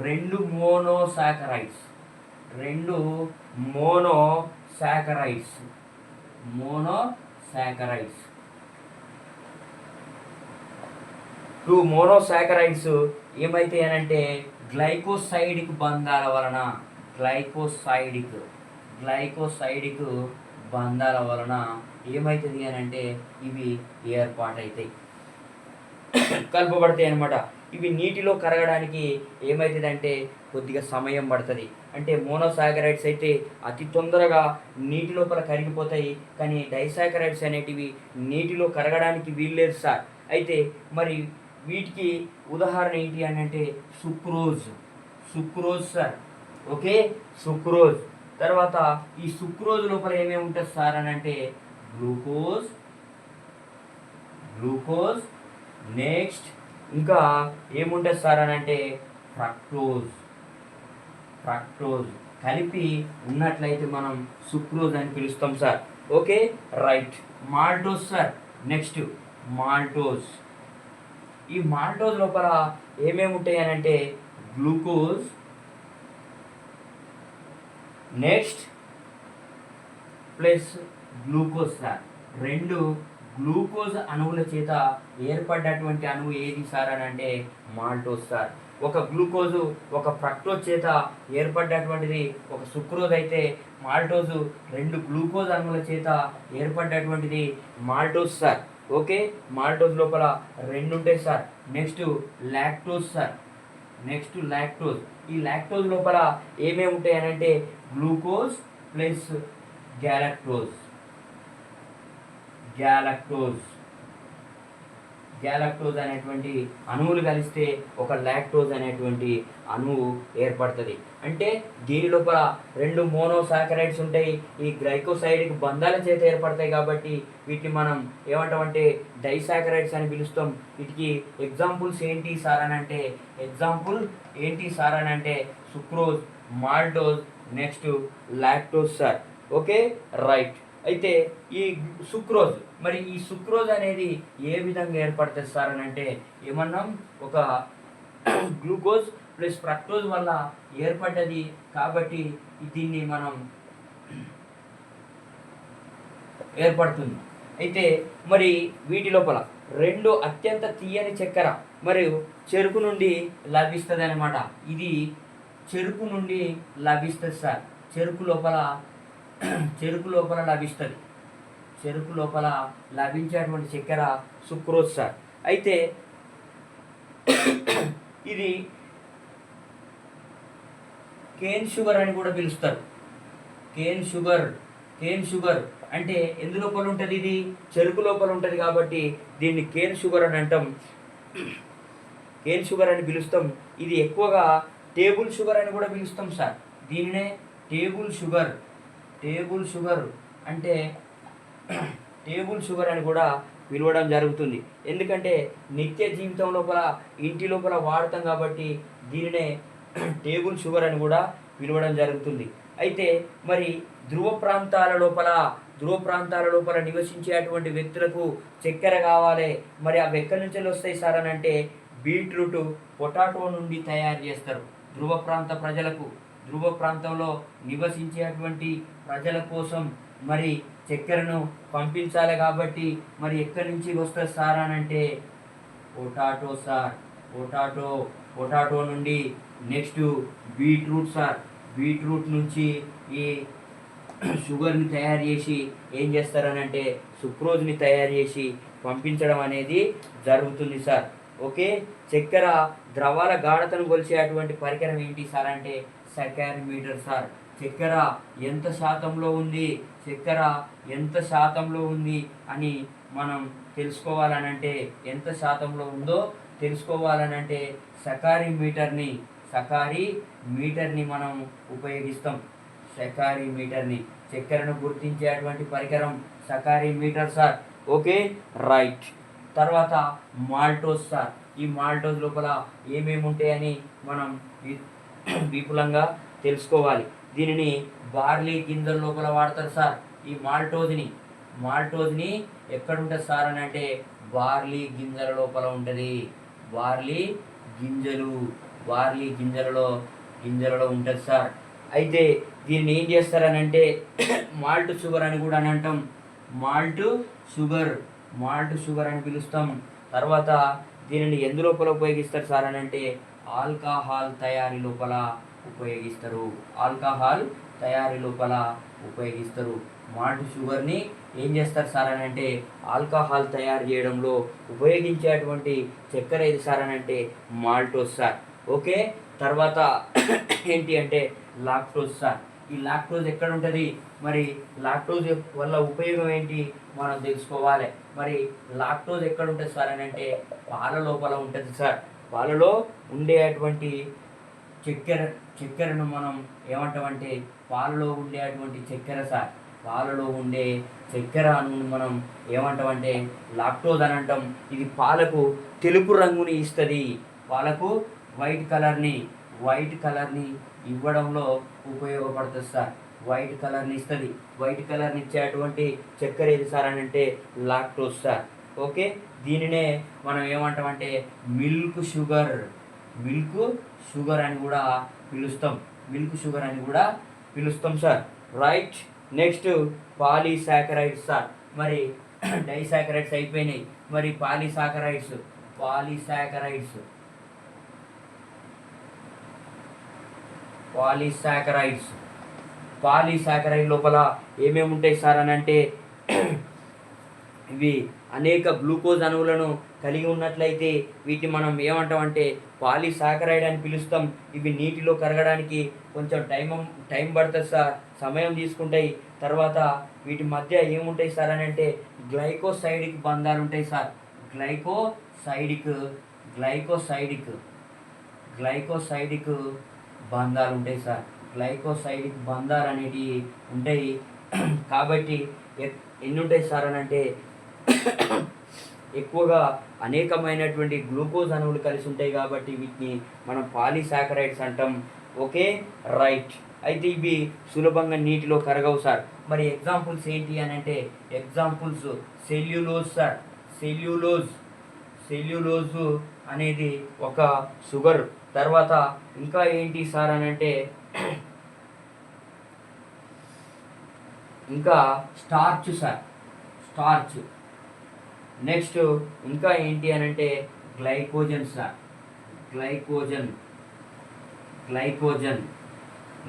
2 మోనోసాకరైడ్స్ 2 మోనోసాకరైడ్స్ ఏమైతాయి అని అంటే గ్లైకోసైడిక్ బంధాల వలన ఏమవుతుంది అని అంటే ఇవి ఏర్పాటవుతాయి, కలుపబడతాయి అన్నమాట. ఇవి నీటిలో కరగడానికి ఏమవుతుందంటే కొద్దిగా సమయం పడుతుంది. అంటే మోనోసాకరైడ్స్ అయితే అతి తొందరగా నీటి లోపల కరిగిపోతాయి, కానీ డైసాకరైడ్స్ అనేటివి నీటిలో కరగడానికి వీల్లేదు సార్. అయితే మరి వీటికి ఉదాహరణ ఏంటి అని అంటే సుక్రోజ్ సార్. Okay, sucrose. తర్వాత ఈ సుక్రోజ్ లోపల ఏమేమి ఉంటుంది సార్ అని అంటే గ్లూకోజ్. నెక్స్ట్ ఇంకా ఏముంటుంది సార్ అని అంటే ఫ్రక్టోజ్ కలిపి ఉన్నట్లయితే మనం సుక్రోజ్ అని పిలుస్తాం sir. Okay, right. Maltose sir. Next maltose. ఈ మాల్టోజ్ లోపల ఏమేమి ఉంటాయి అని అంటే glucose, next plus glucose sir. 2 glucose అణువుల చేత ఏర్పడ్డటువంటి అణువు ఏది సార్ అని అంటే మాల్టోస్ సార్. ఒక గ్లూకోజు ఒక ఫ్రక్టోజ్ చేత ఏర్పడ్డటువంటిది ఒక సుక్రోజ్ అయితే మాల్టోజు 2 గ్లూకోజ్ అణువుల చేత ఏర్పడ్డటువంటిది మాల్టోస్ సార్. ఓకే, మాల్టోజ్ లోపల 2 ఉంటాయి sir. Next lactose sir. Next lactose. ఈ లాక్టోజ్ లోపల ఏమేమి ఉంటాయి అని అంటే గ్లూకోజ్ ప్లస్ గ్యాలక్టోజ్. గ్యాలక్టోజ్ అనేటువంటి అణువులు కలిస్తే ఒక లాక్టోజ్ అనేటువంటి అణువు ఏర్పడుతుంది. అంటే దీని లోపల 2 మోనోసాకరైడ్స్ ఉంటాయి. ఈ గ్లైకోసైడిక్ బంధాల చేత ఏర్పడతాయి కాబట్టి వీటిని మనం ఏమంటామంటే డైసాకరైడ్స్ అని పిలుస్తాం. వీటికి ఎగ్జాంపుల్స్ ఏంటి సార్ అని అంటే sucrose, maltose, next lactose sir. Okay, right. అయితే ఈ సుక్రోజ్, మరి ఈ సుక్రోజ్ అనేది ఏ విధంగా ఏర్పడుతుంది సార్ అని అంటే ఏమన్నాం, ఒక గ్లూకోజ్ ప్లస్ ఫ్రక్టోజ్ వల్ల ఏర్పడ్డది కాబట్టి దీన్ని మనం ఏర్పడుతుంది. అయితే మరి వీటి లోపల 2 అత్యంత తీయని చక్కెర మరియు చెరుకు నుండి లభిస్తుంది అనమాట. ఇది చెరుకు నుండి లభిస్తుంది సార్. చెరుకు లోపల లభిస్తుంది. చెరుకు లోపల లభించేటువంటి చక్కెర సుక్రోజ్ సార్. అయితే ఇది కేన్ షుగర్ అని కూడా పిలుస్తారు. కేన్ షుగర్ అంటే ఎందు లోపల ఉంటుంది, ఇది చెరుకు లోపల ఉంటుంది కాబట్టి దీన్ని కేన్ షుగర్ అని అంటాం. కేన్ షుగర్ అని పిలుస్తాం. ఇది ఎక్కువగా టేబుల్ షుగర్ అని కూడా పిలుస్తాం సార్. దీనినే టేబుల్ షుగర్ అంటే టేబుల్ షుగర్ అని కూడా పిలవడం జరుగుతుంది. ఎందుకంటే నిత్య జీవితం లోపల ఇంటి లోపల వాడతాం కాబట్టి దీనినే టేబుల్ షుగర్ అని కూడా పిలవడం జరుగుతుంది. అయితే మరి ధ్రువ ప్రాంతాల లోపల నివసించేటువంటి వ్యక్తులకు చక్కెర కావాలి. మరి అవి ఎక్కడి నుంచి వస్తాయి సార్ అని అంటే బీట్రూట్, పొటాటో నుండి తయారు చేస్తారు. ధ్రువ ప్రాంతంలో నివసించేటువంటి ప్రజల కోసం మరి చక్కెరను పంపించాలి కాబట్టి మరి ఎక్కడి నుంచి వస్తుంది సార్ అని అంటే పొటాటో సార్. పొటాటో నుండి నెక్స్ట్ బీట్రూట్ సార్. బీట్రూట్ నుంచి ఈ షుగర్ని తయారు చేసి ఏం చేస్తారనంటే సుక్రోజ్ని తయారు చేసి పంపించడం అనేది జరుగుతుంది సార్. ఓకే, చక్కెర ద్రవాల గాఢతను కొలిచేటువంటి పరికరం ఏంటి సార్ అంటే సకారిమీటర్ సార్. చక్కెర ఎంత శాతంలో ఉంది అని మనం తెలుసుకోవాలనంటే ఎంత శాతంలో ఉందో తెలుసుకోవాలనంటే సకారిమీటర్ని మనం ఉపయోగిస్తాం. చక్కెరను గుర్తించేటువంటి పరికరం సకారిమీటర్ సార్. Okay, right. తర్వాత మాల్టోజ్ సార్. ఈ మాల్టోజ్ లోపల ఏమేమి ఉంటాయని మనం విపులంగా తెలుసుకోవాలి. దీనిని బార్లీ గింజల లోపల వాడతారు సార్. ఈ మాల్టోజ్ని ఎక్కడ ఉంటుంది సార్ అని అంటే బార్లీ గింజల లోపల ఉంటుంది. బార్లీ గింజలలో ఉంటుంది సార్. అయితే దీన్ని ఏం చేస్తారని అంటే మాల్ట్ షుగర్ అని కూడా అని అంటాం. మాల్ట్ షుగర్ అని పిలుస్తాం. తర్వాత దీనిని ఎందు లోపల ఉపయోగిస్తారు సార్ అని అంటే ఆల్కహాల్ తయారీ లోపల ఉపయోగిస్తారు. మాల్ట్ షుగర్ని ఏం చేస్తారు సార్ అని అంటే ఆల్కహాల్ తయారు చేయడంలో ఉపయోగించేటువంటి చక్కెర ఏది సార్ అని అంటే మాల్టోస్ సార్. ఓకే, తర్వాత ఏంటి అంటే లాక్టోజ్ సార్. ఈ లాక్టోజ్ ఎక్కడ ఉంటుంది, మరి లాక్టోజ్ వల్ల ఉపయోగం ఏంటి మనం తెలుసుకోవాలి. మరి లాక్టోజ్ ఎక్కడ ఉంటుంది సార్ అని అంటే పాల లోపల ఉంటుంది సార్. పాలలో ఉండేటువంటి చక్కెరను మనం ఏమంటామంటే పాలలో ఉండేటువంటి చక్కెర సార్. పాలలో ఉండే చక్కెర అణువును మనం ఏమంటామంటే లాక్టోజ్ అని అంటాం. ఇది పాలకు తెలుపు రంగుని ఇస్తుంది. పాలకు వైట్ కలర్ని ఇవ్వడంలో ఉపయోగపడుతుంది సార్. వైట్ కలర్ని ఇస్తుంది. వైట్ కలర్ని ఇచ్చేటువంటి చక్కెర ఏది సార్ అని అంటే లాక్టోజ్ సార్. ఓకే, దీనినే మనం ఏమంటామంటే మిల్క్ షుగర్ అని కూడా పిలుస్తాం sir. Right. Next polysaccharides sir. మరి డైసాకరైడ్స్ అయిపోయినాయి. మరి పాలీసాకరైడ్స్ పాలీసాకరైడ్స్ పాలీసాకరైడ్స్ పాలీసాకరైడ్ లోపల ఏమేమి ఉంటాయి సార్ అని అంటే ఇవి అనేక గ్లూకోజ్ అణువులను కలిగి ఉన్నట్లయితే వీటిని మనం ఏమంటామంటే పాలీసాకరైడ్ అని పిలుస్తాం. ఇవి నీటిలో కరగడానికి కొంచెం టైం పడుతుంది సార్, సమయం తీసుకుంటాయి. తర్వాత వీటి మధ్య ఏముంటాయి సార్ అని అంటే గ్లైకోసైడిక్ బంధాలు ఉంటాయి సార్. గ్లైకోసైడిక్ బంధాలు ఉంటాయి సార్. గ్లైకోసైడిక్ బంధాలు అనేటివి ఉంటాయి. కాబట్టి ఎన్ని ఉంటాయి సార్ అని అంటే ఎక్కువగా అనేకమైనటువంటి గ్లూకోజ్ అణువులు కలిసి ఉంటాయి కాబట్టి వీటిని మనం పాలీసాకరైడ్స్ అంటాం. Okay, right. అయితే ఇవి సులభంగా నీటిలో కరగవు సార్. మరి ఎగ్జాంపుల్స్ ఏంటి అని అంటే ఎగ్జాంపుల్స్ సెల్యులోజ్ సార్. సెల్యులోజ్ అనేది ఒక షుగర్. తర్వాత ఇంకా ఏంటి సార్ అని అంటే ఇంకా స్టార్చ్ సార్, స్టార్చ్. నెక్స్ట్ ఇంకా ఏంటి అని అంటే గ్లైకోజన్ సార్, గ్లైకోజన్.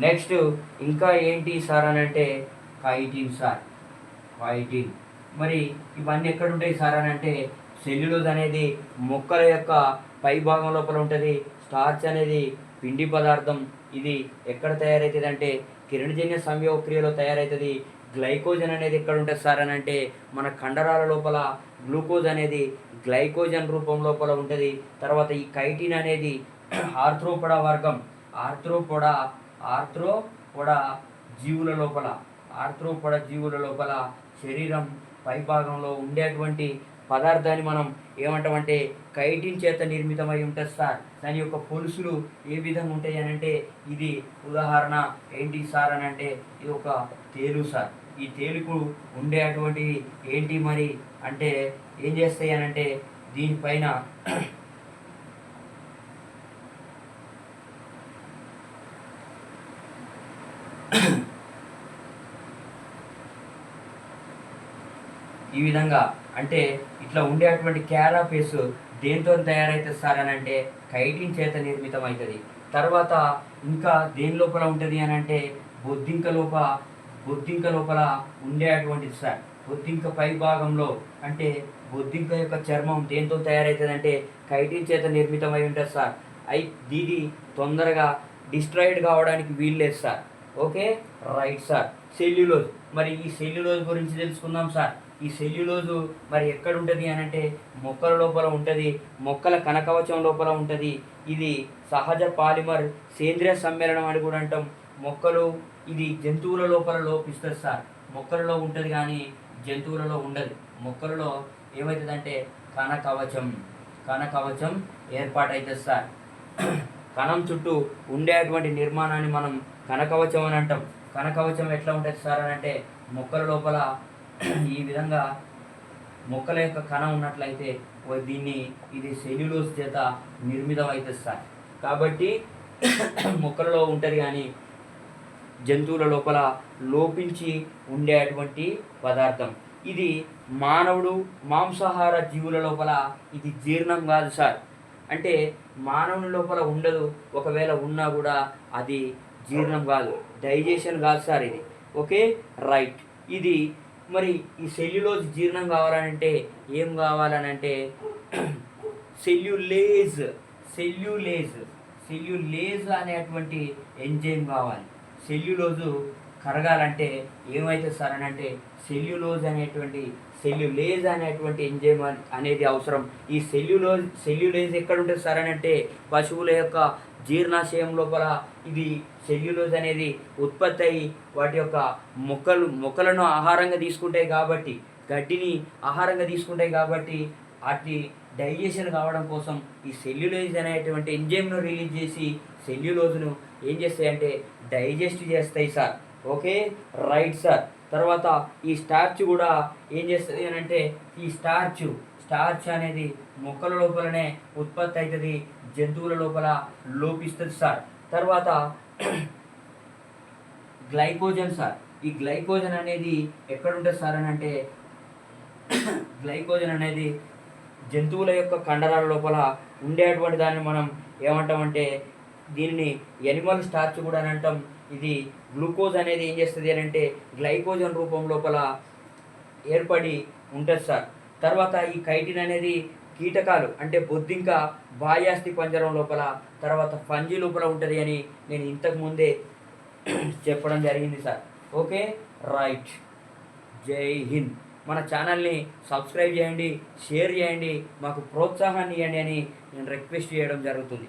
నెక్స్ట్ ఇంకా ఏంటి సార్ అని అంటే కైటిన్ సార్, కైటిన్. మరి ఇవన్నీ ఎక్కడ ఉంటాయి సార్ అని అంటే సెల్యులోజ్ అనేది మొక్కల యొక్క పై భాగం లోపల ఉంటుంది. స్టార్చ్ అనేది పిండి పదార్థం. ఇది ఎక్కడ తయారవుతుంది అంటే కిరణజన్య సంయోగక్రియలో తయారవుతుంది. గ్లైకోజన్ అనేది ఎక్కడ ఉంటుంది సార్ అని అంటే మన కండరాల లోపల గ్లూకోజ్ అనేది గ్లైకోజన్ రూపం లోపల ఉంటుంది. తర్వాత ఈ కైటిన్ అనేది ఆర్థ్రోపోడా వర్గం, ఆర్థ్రోపోడా జీవుల లోపల శరీరం పైభాగంలో ఉండేటువంటి పదార్థాన్ని మనం ఏమంటామంటే కైటిన్ చేత నిర్మితమై ఉంటుంది సార్. దాని యొక్క పొలుసులు ఏ విధంగా ఉంటాయి అని అంటే ఇది ఉదాహరణ ఏంటి సార్ అని అంటే ఇది ఒక తేలు సార్. ఈ తేలుకు ఉండేటువంటి ఏంటి మరి అంటే ఏం చేస్తాయి అని అంటే దీనిపైన ఈ విధంగా అంటే ఇట్లా ఉండేటువంటి క్యారాపేస్ దేంతో తయారవుతుంది సార్ అని అంటే కైటిన్ చేత నిర్మితం అవుతుంది. తర్వాత ఇంకా దేని లోపల ఉంటుంది అని అంటే బొద్దింక లోపల ఉండేటువంటిది సార్. బొద్దింక పై భాగంలో అంటే బొద్దింక యొక్క చర్మం దేంతో తయారవుతుంది అంటే కైటిన్ చేత నిర్మితమై ఉంటుంది సార్. ఇది తొందరగా డిస్ట్రాయిడ్ కావడానికి వీల్లేదు sir. Okay, right sir. Cellulose. మరి ఈ సెల్యులోజ్ గురించి తెలుసుకుందాం సార్. ఈ సెల్యులోజు మరి ఎక్కడ ఉంటుంది అని అంటే మొక్కల లోపల ఉంటుంది, మొక్కల కణకవచం లోపల ఉంటుంది. ఇది సహజ పాలిమర్, సేంద్రియ సమ్మేళనం అని కూడా అంటాం. ఇది జంతువుల లోపల లోపిస్తుంది సార్. మొక్కలలో ఉంటుంది కానీ జంతువులలో ఉండదు. మొక్కలలో ఏమవుతుందంటే కణకవచం ఏర్పాటవుతుంది సార్. కణం చుట్టూ ఉండేటువంటి నిర్మాణాన్ని మనం కణకవచం అని అంటాం. కణకవచం ఎట్లా ఉంటుంది సార్ అని అంటే మొక్కల లోపల ఈ విధంగా మొక్కల యొక్క కణం ఉన్నట్లయితే ఇది సెల్యులోజ్ చేత నిర్మితం అవుతుంది సార్. కాబట్టి మొక్కలలో ఉంటుంది కానీ జంతువుల లోపల లోపించి ఉండేటువంటి పదార్థం. ఇది మాంసాహార జీవుల లోపల ఇది జీర్ణం కాదు సార్. అంటే మానవుని లోపల ఉండదు, ఒకవేళ ఉన్నా కూడా అది జీర్ణం కాదు, డైజెషన్ కాదు సార్ ఇది. Okay, right. ఇది మరి ఈ సెల్యులోజ్ జీర్ణం కావాలంటే ఏం కావాలనంటే సెల్యులేజ్ అనేటువంటి ఎంజైమ్ కావాలి. సెల్యులోజు కరగాలంటే ఏమైతే సార్ అని అంటే సెల్యులేజ్ అనేటువంటి ఎంజైమ్ అనేది అవసరం. ఈ సెల్యులేజ్ ఎక్కడ ఉంటుంది సార్ అని అంటే పశువుల యొక్క జీర్ణాశయం లోపల ఇది సెల్యులోజ్ అనేది ఉత్పత్తి అయ్యి వాటి యొక్క మొక్కలను ఆహారంగా తీసుకుంటాయి కాబట్టి, గడ్డిని ఆహారంగా తీసుకుంటాయి కాబట్టి వాటి డైజెషన్ కావడం కోసం ఈ సెల్యులోజ్ అనేటువంటి ఎంజైమ్ను రిలీజ్ చేసి సెల్యులోజ్ను ఏం చేస్తాయి అంటే డైజెస్ట్ చేస్తాయి సార్. Okay, right sir. తర్వాత ఈ స్టార్చ్ కూడా ఏం చేస్తుంది అని అంటే ఈ స్టార్చ్ అనేది మొక్కల లోపలనే ఉత్పత్తి అవుతుంది, జంతువుల లోపల లోపిస్తుంది సార్. తర్వాత గ్లైకోజన్ సార్. ఈ గ్లైకోజన్ అనేది ఎక్కడ ఉంటుంది సార్ అని అంటే గ్లైకోజన్ అనేది జంతువుల యొక్క కండరాల లోపల ఉండేటువంటి దాన్ని మనం ఏమంటామంటే దీనిని ఎనిమల్ స్టార్చ్ కూడా అని అంటాం. ఇది గ్లూకోజ్ అనేది ఏం చేస్తుంది అని అంటే గ్లైకోజన్ రూపం లోపల ఏర్పడి ఉంటుంది సార్. తర్వాత ఈ కైటిన్ అనేది కీటకాలు అంటే బొద్దింక బాహ్యాస్థి పంజరం లోపల తర్వాత ఫంజి లోపల ఉంటుంది అని నేను ఇంతకు ముందే చెప్పడం జరిగింది సార్. Okay right. జై హింద్. మన ఛానల్ని సబ్స్క్రైబ్ చేయండి, షేర్ చేయండి, మాకు ప్రోత్సాహాన్ని ఇవ్వండి అని నేను రిక్వెస్ట్ చేయడం జరుగుతుంది.